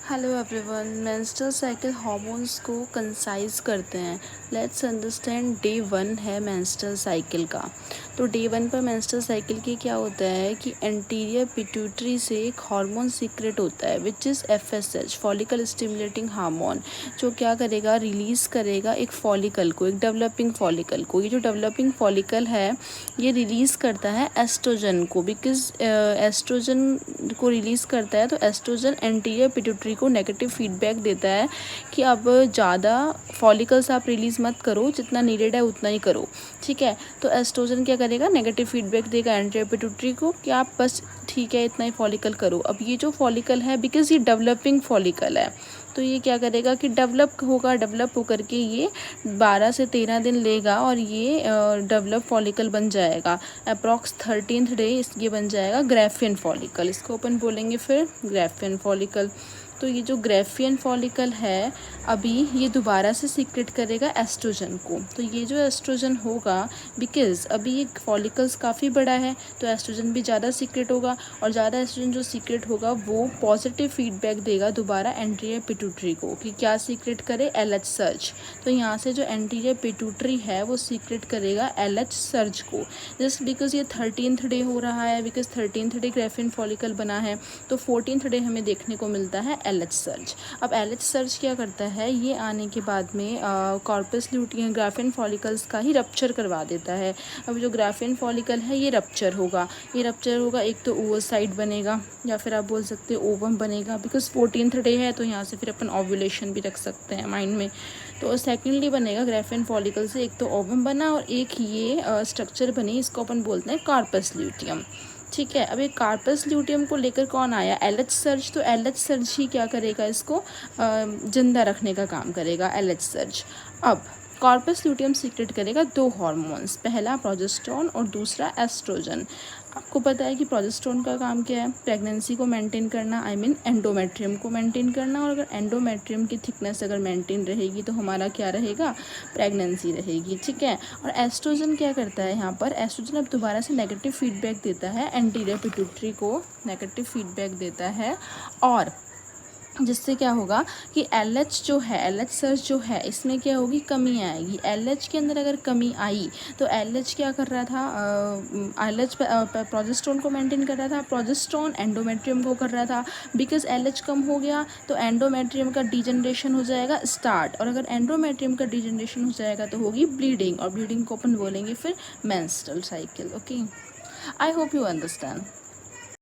Hello everyone, menstrual cycle hormones को concise करते हैं। लेट्स अंडरस्टैंड डे 1 है मेंस्ट्रुअल साइकिल का। तो डे 1 पर मेंस्ट्रुअल साइकिल की क्या होता है कि एंटीरियर पिट्यूटरी से एक हार्मोन सीक्रेट होता है which is FSH, follicle stimulating hormone, जो क्या करेगा, रिलीज़ करेगा एक फॉलिकल को, एक डेवलपिंग फॉलिकल को। ये जो डेवलपिंग फॉलिकल है ये रिलीज़ करता है एस्ट्रोजन को, बिकॉज एस्ट्रोजन को रिलीज़ करता है तो एस्ट्रोजन एंटीरियर पिट्यूटरी को नेगेटिव फीडबैक देता है कि अब ज़्यादा फॉलिकल्स आप रिलीज़ मत करो, जितना नीडेड है उतना ही करो। ठीक है, तो एस्ट्रोजन क्या करेगा, नेगेटिव फीडबैक देगा एंटीरियर पिट्यूटरी को कि आप बस ठीक है इतना ही फॉलिकल करो। अब ये जो फॉलिकल है, बिकॉज ये डेवलपिंग फॉलिकल है, तो ये क्या करेगा कि डेवलप होकर के ये 12 से 13 दिन लेगा और ये डेवलप फॉलिकल बन जाएगा। अप्रॉक्स 13th डे ये बन जाएगा ग्राफियन फॉलिकल। इसको अपन बोलेंगे फिर ग्राफियन फॉलिकल। तो ये जो ग्राफियन फॉलिकल है अभी ये दोबारा से सीक्रेट करेगा एस्ट्रोजन को। तो ये जो एस्ट्रोजन होगा, बिकॉज अभी ये फॉलिकल्स काफ़ी बड़ा है तो एस्ट्रोजन भी ज़्यादा सीक्रेट होगा, और ज़्यादा एस्ट्रोजन जो सीक्रेट होगा वो पॉजिटिव फीडबैक देगा दोबारा एंटीरियर पिट्यूटरी को कि क्या सीक्रेट करे, LH सर्ज। तो यहाँ से जो एंटीरियर पिट्यूटरी है वो सीक्रेट करेगा LH सर्ज को, जस्ट बिकॉज ये 13th डे हो रहा है, because 13th day Graafian follicle बना है, तो 14th डे हमें देखने को मिलता है LH सर्ज। अब LH सर्ज क्या करता है, ये आने के बाद में कॉर्पस ल्यूटियम ग्राफियन फॉलिकल्स का ही रप्चर करवा देता है। अब जो ग्राफियन फॉलिकल है ये रप्चर होगा, एक तो ओवोसाइट बनेगा या फिर आप बोल सकते हो ओवम बनेगा, बिकॉज 14th डे है तो यहाँ से फिर अपन ओव्यूलेशन भी रख सकते हैं माइंड में। तो सेकेंडली बनेगा ग्राफियन फॉलिकल से एक तो ओवम बना और एक ये स्ट्रक्चर बनी, इसको अपन बोलते हैं कार्पस ल्यूटियम। ठीक है, अब ये कार्पस ल्यूटियम को लेकर कौन आया, LH सर्ज। तो LH सर्ज ही क्या करेगा, इसको जिंदा रखने का काम करेगा LH सर्ज। अब कॉर्पस ल्यूटियम सीक्रेट करेगा 2 हार्मोन्स, पहला प्रोजेस्टेरोन और दूसरा एस्ट्रोजन। आपको पता है कि प्रोजेस्टेरोन का काम क्या है, प्रेगनेंसी को मेंटेन करना, एंडोमेट्रियम को मेंटेन करना, और अगर एंडोमेट्रियम की थिकनेस अगर मेंटेन रहेगी तो हमारा क्या रहेगा, प्रेगनेंसी रहेगी। ठीक है, और एस्ट्रोजन क्या करता है यहाँ पर, एस्ट्रोजन अब दोबारा से नेगेटिव फीडबैक देता है एंटीरियर पिट्यूटरी को, नेगेटिव फीडबैक देता है, और जिससे क्या होगा कि LH जो है, LH सर्ज जो है, इसमें क्या होगी, कमी आएगी। LH के अंदर अगर कमी आई तो LH क्या कर रहा था, LH प्रोजेस्टेरोन को मेंटेन कर रहा था, प्रोजेस्टेरोन एंडोमेट्रियम को कर रहा था। बिकॉज LH कम हो गया तो एंडोमेट्रियम का डिजनरेशन हो जाएगा स्टार्ट, और अगर एंडोमेट्रियम का डिजनरेशन हो जाएगा तो होगी ब्लीडिंग, और ब्लीडिंग को अपन बोलेंगे फिर menstrual cycle. Okay, I hope you understand.